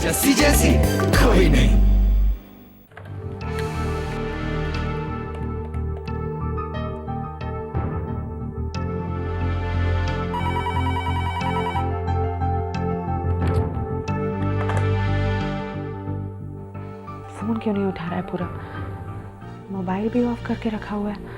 जस्सी जैसी कोई नहीं। फोन क्यों नहीं उठा रहा है पूरा? मोबाइल भी ऑफ करके रखा हुआ है।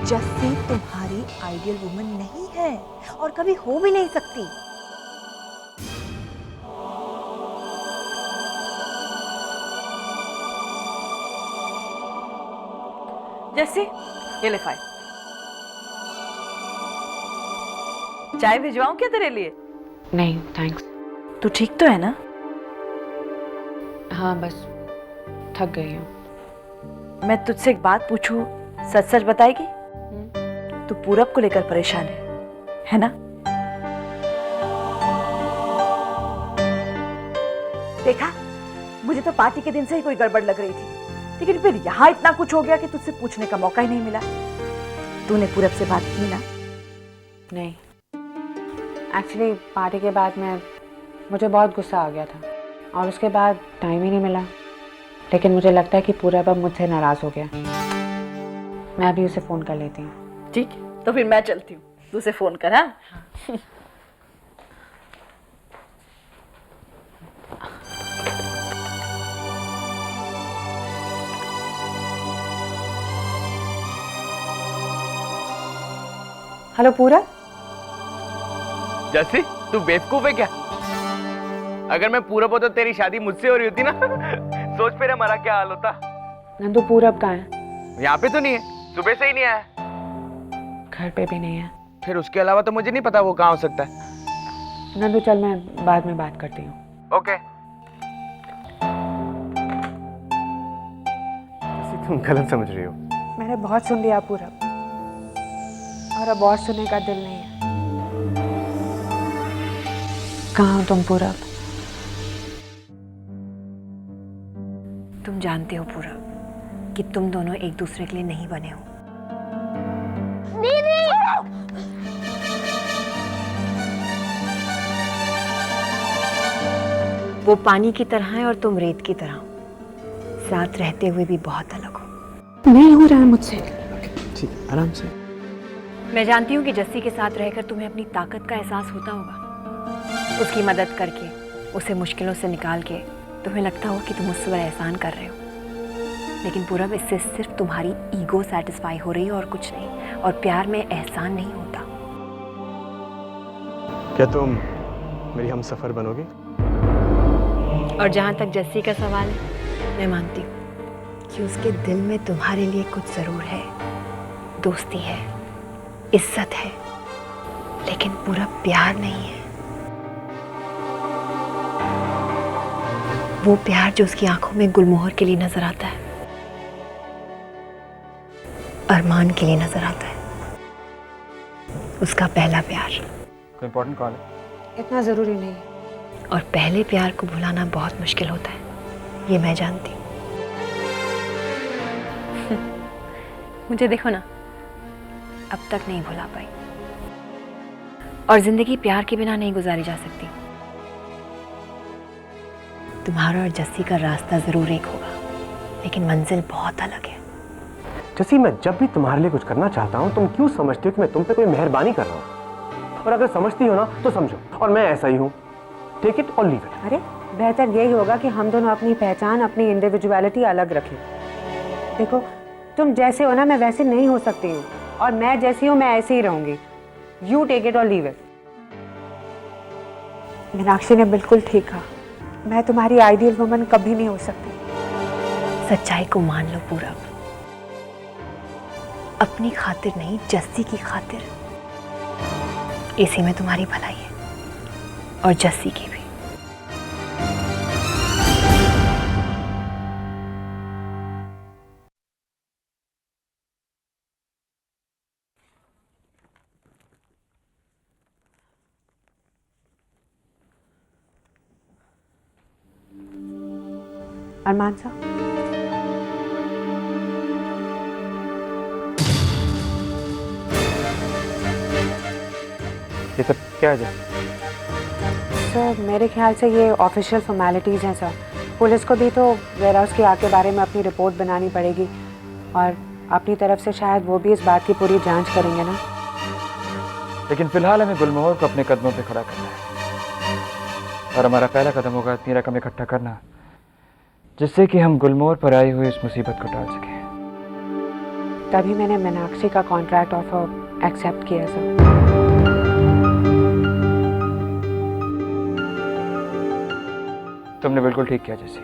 जस्सी तुम्हारी आइडियल वुमन नहीं है और कभी हो भी नहीं सकती। जस्सी, ये ले फाइल। चाय भिजवाऊं क्या तेरे लिए? नहीं थैंक्स। तू ठीक तो है ना? हाँ बस थक गई हूँ। मैं तुझसे एक बात पूछूं, सच सच बताएगी? तू पूरब को लेकर परेशान है ना? देखा, मुझे तो पार्टी के दिन से ही कोई गड़बड़ लग रही थी, लेकिन फिर यहाँ इतना कुछ हो गया कि तुझसे पूछने का मौका ही नहीं मिला। तूने पूरब से बात की ना? नहीं, एक्चुअली पार्टी के बाद मुझे बहुत गुस्सा आ गया था और उसके बाद टाइम ही नहीं मिला। लेकिन मुझे लगता है कि पूरब अब मुझसे नाराज हो गया। मैं अभी उसे फोन कर लेती हूँ। ठीक, तो फिर मैं चलती हूँ, तू उसे फोन कर। हाँ हेलो पूरब। जस्सी, तू बेवकूफ है क्या? अगर मैं पूरब हो तो तेरी शादी मुझसे हो रही होती ना। सोच फिर हमारा क्या हाल होता। नंदू पूरब कहाँ है? यहाँ पे तो नहीं है, सुबह से ही नहीं आया। घर पे भी नहीं है। फिर उसके अलावा तो मुझे नहीं पता वो कहाँ हो सकता है। नंदू चल, मैं बाद में बात करती हूँ। ओके। तुम गलत समझ रही हो। मैंने बहुत सुन लिया पूरब, और अब और सुनने का दिल नहीं है। कहाँ हो तुम पूरब? तुम जानते हो पूरब कि तुम दोनों एक दूसरे के लिए नहीं बने हो। वो पानी की तरह है और तुम रेत की तरह। साथ रहते हुए भी बहुत अलग हो। नहीं हो रहा है मुझसे। ठीक, आराम से। मैं जानती हूँ कि जस्सी के साथ रहकर तुम्हें अपनी ताकत का एहसास होता होगा। उसकी मदद करके, उसे मुश्किलों से निकाल के तुम्हें लगता होगा कि तुम उससे बड़ा एहसान कर रहे हो। लेकिन पूरब, इससे सिर्फ तुम्हारी ईगो सेटिस्फाई हो रही है और कुछ नहीं। और प्यार में एहसान नहीं होता। क्या तुम मेरी हमसफर बनोगी? और जहाँ तक जस्सी का सवाल है, मैं मानती हूँ कि उसके दिल में तुम्हारे लिए कुछ जरूर है। दोस्ती है, इज्जत है, लेकिन पूरा प्यार नहीं है। वो प्यार जो उसकी आंखों में गुलमोहर के लिए नजर आता है, अरमान के लिए नजर आता है। उसका पहला प्यार। कोई इंपॉर्टेंट कॉल है? इतना जरूरी नहीं है। और पहले प्यार को भुलाना बहुत मुश्किल होता है, ये मैं जानती हूँ। मुझे देखो ना, अब तक नहीं भुला पाई। और जिंदगी प्यार के बिना नहीं गुजारी जा सकती। तुम्हारा और जस्सी का रास्ता जरूर एक होगा, लेकिन मंजिल बहुत अलग है। जस्सी, मैं जब भी तुम्हारे लिए कुछ करना चाहता हूँ, तुम क्यों समझती हो कि मैं तुम पे कोई मेहरबानी कर रहा हूँ? और अगर समझती हो ना तो समझो, और मैं ऐसा ही हूँ। टेक इट और लीव इट। अरे बेहतर यही होगा कि हम दोनों अपनी पहचान, अपनी इंडिविजुअलिटी अलग रखें। देखो, तुम जैसे हो ना, मैं वैसे नहीं हो सकती हूँ, और मैं जैसी हूँ मैं ऐसे ही रहूंगी। यू टेक इट और लीव इट। मीनाक्षी ने बिल्कुल ठीक कहा, मैं तुम्हारी आइडियल वुमन कभी नहीं हो सकती। सच्चाई को मान लो पूरब, अपनी खातिर नहीं, जस्सी की खातिर। इसी में तुम्हारी भलाई है, और जस्सी की भी। अरमान साहब, ये सब क्या है जैसे? सर मेरे ख्याल से ये ऑफिशियल फॉर्मेलिटीज़ हैं सर। पुलिस को भी तो वेयर हाउस की आग के बारे में अपनी रिपोर्ट बनानी पड़ेगी और अपनी तरफ से शायद वो भी इस बात की पूरी जांच करेंगे ना। लेकिन फिलहाल हमें गुलमोहर को अपने कदमों पे खड़ा करना है और हमारा पहला कदम होगा इतनी रकम इकट्ठा करना जिससे कि हम गुलमोहर पर आई हुई इस मुसीबत को टाल सकें। तभी मैंने मीनाक्षी का कॉन्ट्रैक्ट ऑफर एक्सेप्ट किया सर। तुमने बिल्कुल ठीक किया जैसी।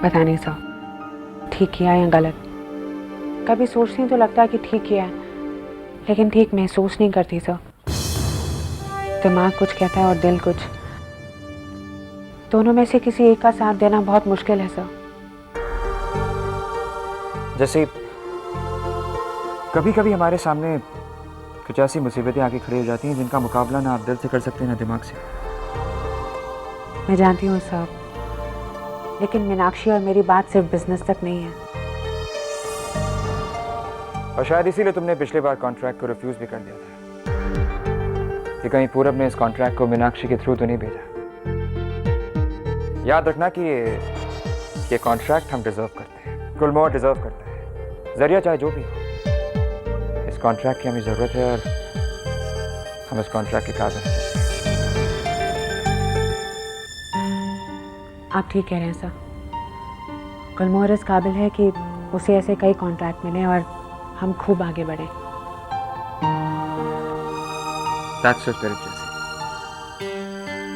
पता नहीं सर ठीक किया या गलत। कभी सोचती हूँ तो लगता है कि ठीक किया है, लेकिन ठीक महसूस नहीं करती सर। दिमाग कुछ कहता है और दिल कुछ। दोनों में से किसी एक का साथ देना बहुत मुश्किल है सर। जैसे कभी कभी हमारे सामने कुछ ऐसी मुसीबतें आके खड़ी हो जाती हैं जिनका मुकाबला ना आप दिल से कर सकते ना दिमाग से। मैं जानती हूँ सर, लेकिन मीनाक्षी और मेरी बात सिर्फ बिजनेस तक नहीं है। और शायद इसीलिए तुमने पिछली बार कॉन्ट्रैक्ट को रिफ्यूज भी कर दिया था कि कहीं पूरब ने इस कॉन्ट्रैक्ट को मीनाक्षी के थ्रू तो नहीं भेजा। याद रखना कि ये कॉन्ट्रैक्ट हम डिजर्व करते हैं, गुलमोहर डिजर्व करता है, जरिया चाहे जो भी हो। इस कॉन्ट्रैक्ट की हमें ज़रूरत है और हम इस कॉन्ट्रैक्ट के काबिल हैं। आप ठीक कह रहे हैं सर। गुलमोहर इस काबिल है कि उसे ऐसे कई कॉन्ट्रैक्ट मिले और हम खूब आगे बढ़े। That's the spirit, Jessie.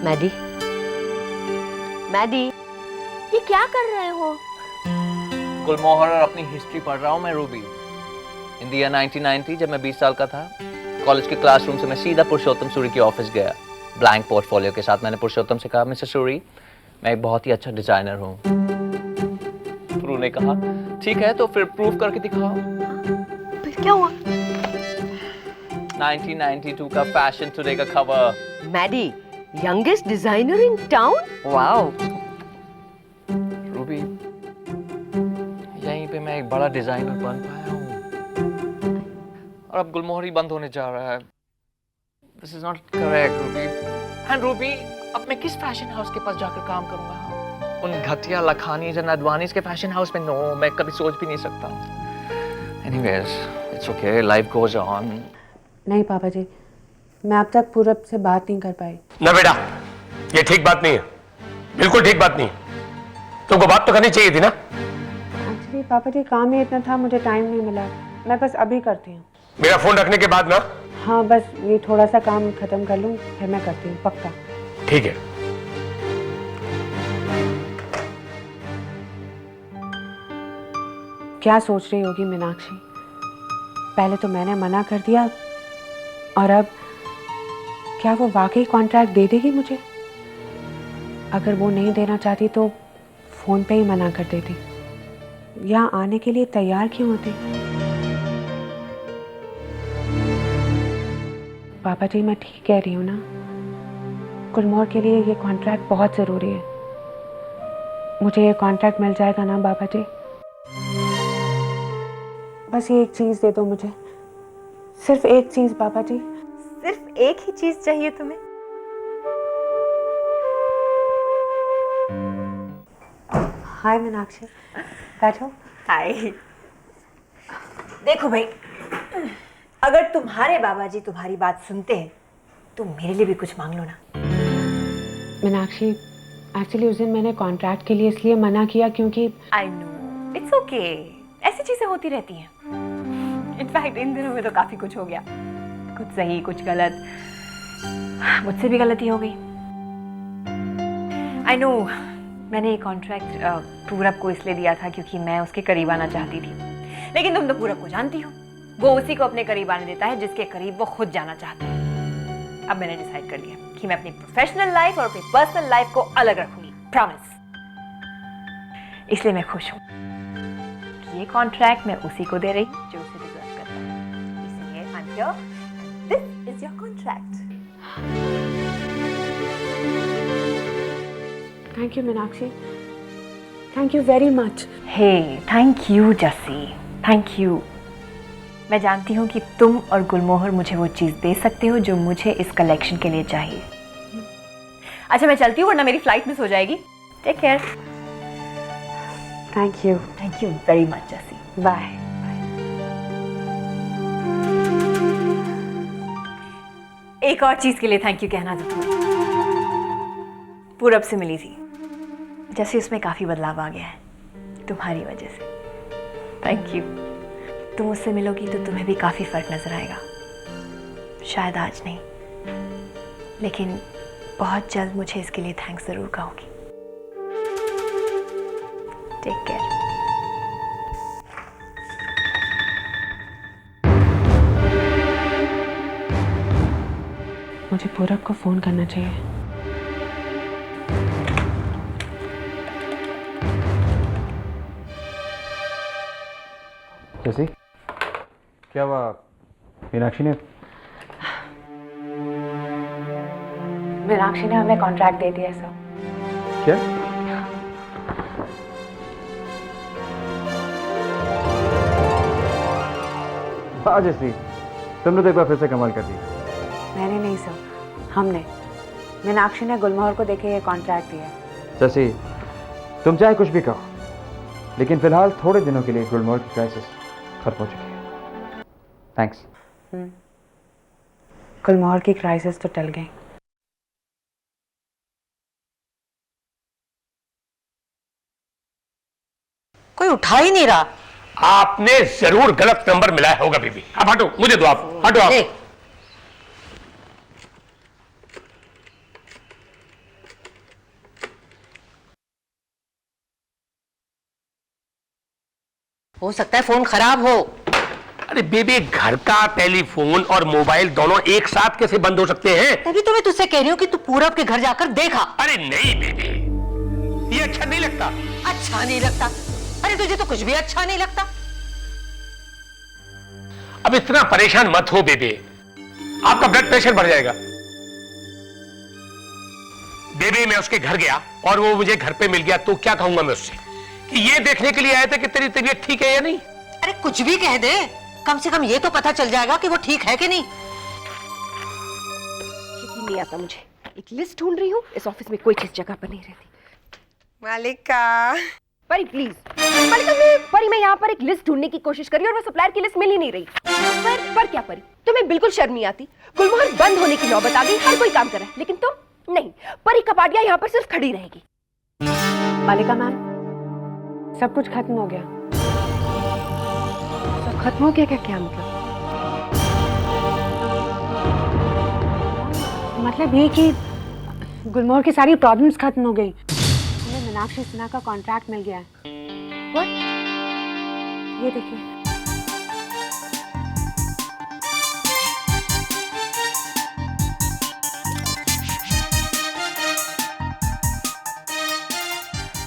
Maddy, Maddy, ये क्या कर रहे हो? गुलमोहर और अपनी हिस्ट्री पढ़ रहा हूँ मैं रूबी। इन द ईयर 1990 जब मैं 20 साल का था, कॉलेज के क्लासरूम से मैं सीधा पुरुषोत्तम सूरी के ऑफिस गया। ब्लैंक पोर्टफोलियो के साथ मैंने पुरुषोत्तम से कहा, मिस्टर सूरी मैं एक बहुत ही अच्छा डिजाइनर हूँ। प्रू ने कहा ठीक है तो फिर प्रूफ करके दिखाओ। फिर क्या हुआ? 1992 का फैशन टुडे का कवर। Maddy, youngest designer in town? Wow. Ruby यहीं पे मैं एक बड़ा डिजाइनर बन पाया हूँ और अब गुलमोहर ही बंद होने जा रहा है। This is not correct Ruby. And Ruby अब मैं किस फैशन हाउस के पास जाकर काम करूंगा? उन घटिया लखानीज एंड अडवानीज के फैशन हाउस में? नो, मैं कभी सोच भी नहीं सकता। Anyways it's okay, life goes on. नहीं पापा जी, मैं अब तक पूरब से बात नहीं कर पाई। ना बेटा, ये ठीक बात नहीं है, बिल्कुल ठीक बात नहीं है। तुमको बात तो करनी चाहिए थी ना। एक्चुअली पापा जी काम ही इतना था, मुझे टाइम नहीं मिला। मैं बस अभी करती हूँ। मेरा फोन रखने के बाद ना। हाँ बस ये थोड़ा सा काम खत्म कर लूँ फिर मैं करती हूँ, पक्का। ठीक है। क्या सोच रही होगी मीनाक्षी? पहले तो मैंने मना कर दिया और अब क्या वो वाकई कॉन्ट्रैक्ट दे देगी मुझे? अगर वो नहीं देना चाहती तो फोन पे ही मना कर देती। यहाँ आने के लिए तैयार क्यों होती? पापा जी मैं ठीक कह रही हूँ ना? गुलमोहर के लिए ये कॉन्ट्रैक्ट बहुत ज़रूरी है। मुझे ये कॉन्ट्रैक्ट मिल जाएगा ना पापा जी? बस ये एक चीज़ दे दो मुझे, सिर्फ एक चीज़ पापा जी। सिर्फ एक ही चीज चाहिए तुम्हें? हाय मीनाक्षी, बैठो। हाय। देखो भाई, अगर तुम्हारे बाबा जी तुम्हारी बात सुनते हैं तो मेरे लिए भी कुछ मांग लो ना। मीनाक्षी एक्चुअली उस दिन मैंने कॉन्ट्रैक्ट के लिए इसलिए मना किया क्योंकि आई नो, इट्स ओके, ऐसी चीजें होती रहती हैं। इनफैक्ट इन दिनों में तो काफी कुछ हो गया, कुछ सही कुछ गलत। मुझसे भी गलती हो गई। आई नो, मैंने ये कॉन्ट्रैक्ट पूरब को इसलिए दिया था क्योंकि मैं उसके करीब आना चाहती थी। लेकिन तुम तो पूरब को जानती हो, वो उसी को अपने करीब आने देता है जिसके करीब वो खुद जाना चाहता है। अब मैंने डिसाइड कर लिया कि मैं अपनी प्रोफेशनल लाइफ और अपनी पर्सनल लाइफ को अलग रखूंगी, प्रॉमिस। इसलिए मैं खुश हूँ कि ये कॉन्ट्रैक्ट मैं उसी को दे रही हूँ जो उसे डिजर्व करता है। इसलिए I am here, this is your contract. Thank you Meenakshi, thank you very much. Hey, thank you Jassi, thank you. मैं जानती हूँ कि तुम और गुलमोहर मुझे वो चीज़ दे सकते हो जो मुझे इस कलेक्शन के लिए चाहिए। अच्छा मैं चलती हूँ वरना मेरी फ्लाइट मिस हो जाएगी। Take care. Thank you very much Jassi. Bye. एक और चीज़ के लिए थैंक यू कहना था तुम्हें। पूरब से मिली थी, जैसे उसमें काफ़ी बदलाव आ गया है तुम्हारी वजह से। Thank you. तुम उससे मिलोगी तो तुम्हें भी काफ़ी फर्क नजर आएगा। शायद आज नहीं, लेकिन बहुत जल्द मुझे इसके लिए थैंक्स ज़रूर कहोगी। Take care. मुझे पूरब को फ़ोन करना चाहिए। जैसी क्या हुआ? मीनाक्षी ने हमें कॉन्ट्रैक्ट दे दिया सर। क्या? हाँ जैसी, तुमने तो एक बार फिर से कमाल कर दिया। मैंने नहीं सर, हमने। मीनाक्षी ने गुलमोहर को देके ये कॉन्ट्रैक्ट दिया। जैसी तुम चाहे कुछ भी कहो, लेकिन फिलहाल थोड़े दिनों के लिए गुलमोहर की क्राइसिस खत्म हो चुकी है। थैंक्स। गुलमोहर की क्राइसिस तो टल गई। कोई उठा ही नहीं रहा। आपने जरूर गलत नंबर मिलाया होगा बीबी। अब हटो, मुझे दो, आप हटो आप। हो सकता है फोन खराब हो। अरे बेबी, घर का टेलीफोन और मोबाइल दोनों एक साथ कैसे बंद हो सकते हैं? तभी तो मैं तुझसे कह रही हूँ कि तू पूरब के घर जाकर देखा। अरे नहीं बेबी, ये अच्छा नहीं लगता। अच्छा नहीं लगता? अरे तुझे तो कुछ भी अच्छा नहीं लगता। अब इतना परेशान मत हो बेबी, आपका ब्लड प्रेशर बढ़ जाएगा। बेबी मैं उसके घर गया और वो मुझे घर पे मिल गया तो क्या कहूंगा मैं उससे कि ये देखने के लिए आए थे कि तेरी तबीयत ठीक है या नहीं? अरे कुछ भी कह दे, कम से कम ये तो पता चल जाएगा कि वो ठीक है कि नहीं। यकीन नहीं आता मुझे। एक लिस्ट ढूंढ रही हूँ, इस ऑफिस में कोई चीज जगह पर नहीं रहती। मालिका, परी प्लीज। परी मैं यहाँ पर एक लिस्ट ढूंढने की कोशिश कर रही हूँ और वो सप्लायर की लिस्ट मिल ही नहीं रही। पर क्या परी, तुम्हें बिल्कुल शर्म नहीं आती? गुलमोहर बंद होने की नौबत आ गई, हर कोई काम कर रहा है, लेकिन तुम नहीं। परी कपाटिया यहाँ पर सिर्फ खड़ी रहेगी। मालिका मैम, सब कुछ खत्म हो गया। सब खत्म हो गया? क्या मतलब? मतलब ये कि गुलमोहर की सारी प्रॉब्लम्स खत्म हो गई। हमें मीनाक्षी सिन्हा का कॉन्ट्रैक्ट मिल गया है। What? ये देखिए।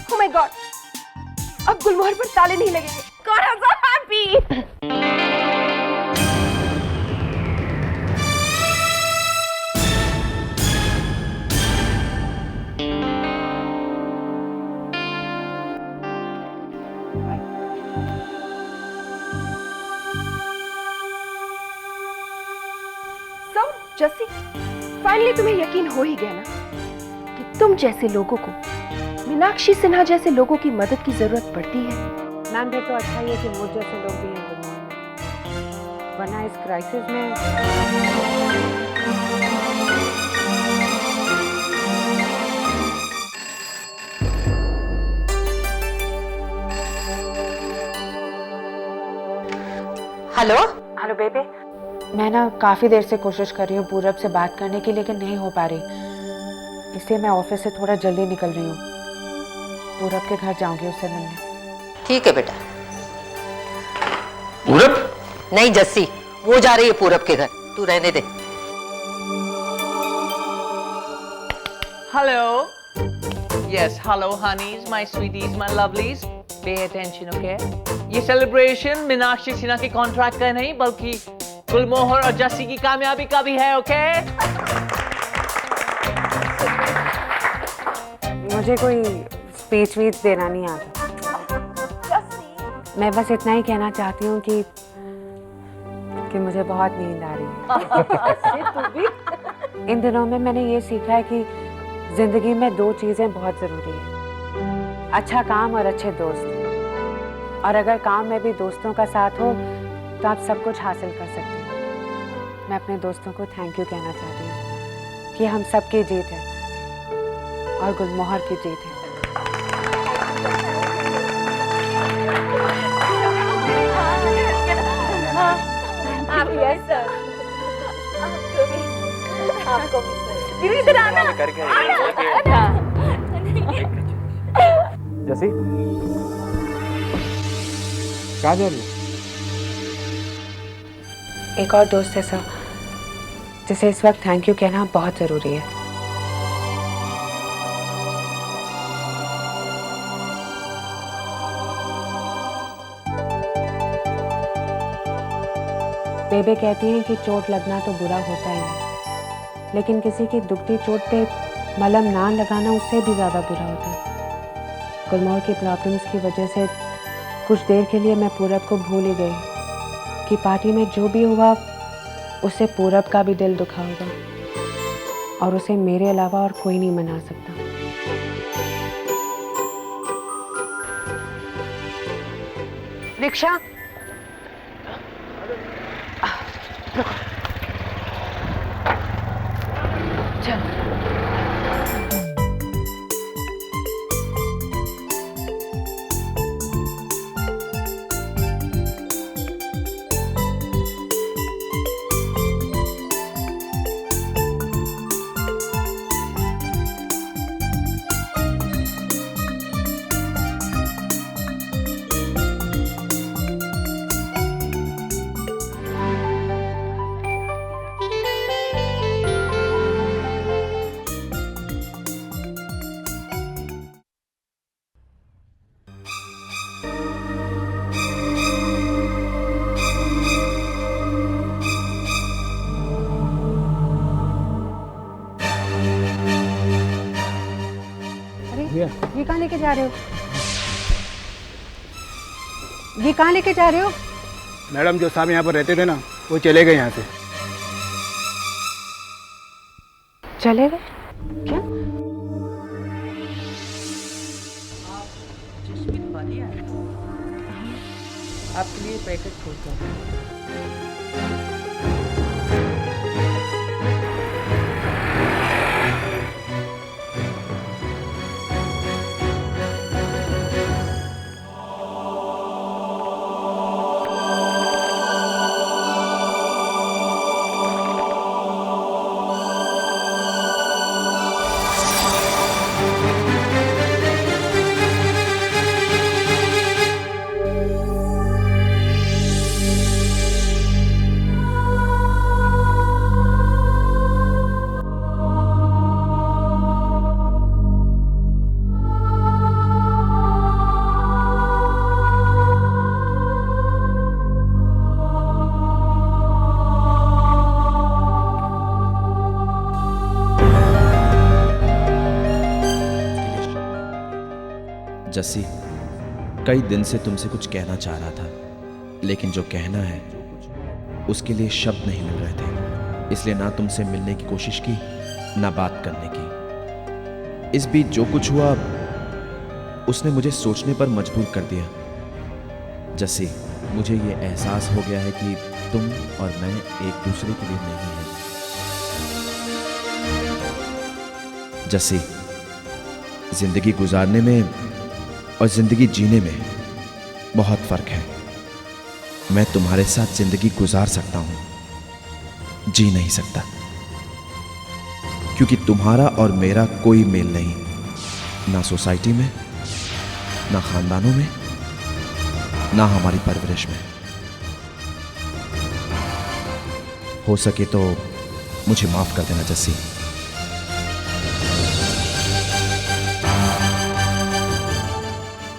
Oh my God! अब गुलमोहर पर ताले नहीं लगेंगे। God, I'm so happy! So, Jassi, finally तुम्हें यकीन हो ही गया ना कि तुम जैसे लोगों को मीनाक्षी सिन्हा जैसे लोगों की मदद की जरूरत पड़ती है। मैम फिर तो अच्छा ही है कि मुझ जैसे लोग भी हैं गुलमोहर में, वरना इस क्राइसिस में हेलो बेबी, मैं ना काफ़ी देर से कोशिश कर रही हूँ पूरब से बात करने की, लेकिन नहीं हो पा रही। इसलिए मैं ऑफिस से थोड़ा जल्दी निकल रही हूँ। पूरब के घर जाऊंगी उससे मिलने। ठीक है बेटा। पूरब? नहीं जस्सी, वो जा रही है पूरब के घर, तू रहने दे। Hello. Yes, hello honeys, my sweeties, my lovelies. Pay attention, okay? ये सेलिब्रेशन मीनाक्षी सिन्हा के कॉन्ट्रैक्ट का नहीं बल्कि गुलमोहर और जस्सी की कामयाबी का भी है, ओके? मुझे कोई स्पीच वीच देना नहीं आता। मैं बस इतना ही कहना चाहती हूँ कि कि मुझे बहुत नींद आ रही है। इन दिनों में मैंने ये सीखा है कि जिंदगी में दो चीजें बहुत जरूरी है, अच्छा काम और अच्छे दोस्त। और अगर काम में भी दोस्तों का साथ हो तो आप सब कुछ हासिल कर सकते हैं। मैं अपने दोस्तों को थैंक यू कहना चाहती हूँ कि हम सबकी जीत है और गुलमोहर की जीत है। आपको भी इधर आना। जैसी कहाँ जा रही हो? एक और दोस्त है सर, जिसे इस वक्त थैंक यू कहना बहुत जरूरी है। बेबे कहती हैं कि चोट लगना तो बुरा होता ही है, लेकिन किसी की दुखती चोट पे मलहम ना लगाना उससे भी ज़्यादा बुरा होता है। गुलमोहर की प्रॉब्लम्स की वजह से कुछ देर के लिए मैं पूरब को भूल ही गई कि पार्टी में जो भी हुआ उससे पूरब का भी दिल दुखा होगा और उसे मेरे अलावा और कोई नहीं मना सकता। रिक्शा ये कहाँ लेके जा रहे हो? ये कहाँ लेके जा रहे हो? मैडम जो साहब यहाँ पर रहते थे ना, वो चले गए यहाँ से। चले गए? क्या? आपके लिए पैकेट खोलता हूँ। जस्सी, कई दिन से तुमसे कुछ कहना चाह रहा था, लेकिन जो कहना है उसके लिए शब्द नहीं मिल रहे थे, इसलिए ना तुमसे मिलने की कोशिश की ना बात करने की। इस बीच जो कुछ हुआ उसने मुझे सोचने पर मजबूर कर दिया। जस्सी, मुझे ये एहसास हो गया है कि तुम और मैं एक दूसरे के लिए नहीं हैं। जस्सी, जिंदगी गुजारने में और जिंदगी जीने में बहुत फर्क है। मैं तुम्हारे साथ जिंदगी गुजार सकता हूं, जी नहीं सकता, क्योंकि तुम्हारा और मेरा कोई मेल नहीं, ना सोसाइटी में, ना खानदानों में, ना हमारी परवरिश में। हो सके तो मुझे माफ कर देना जस्सी।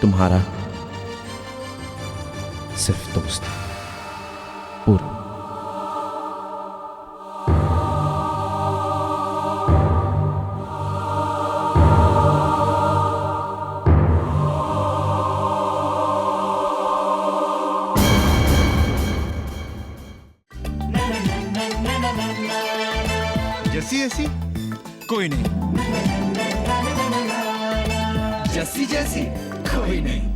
तुम्हारा सिर्फ दोस्त पूरा। जैसी ऐसी कोई नहीं, जैसी जैसी कोई नहीं।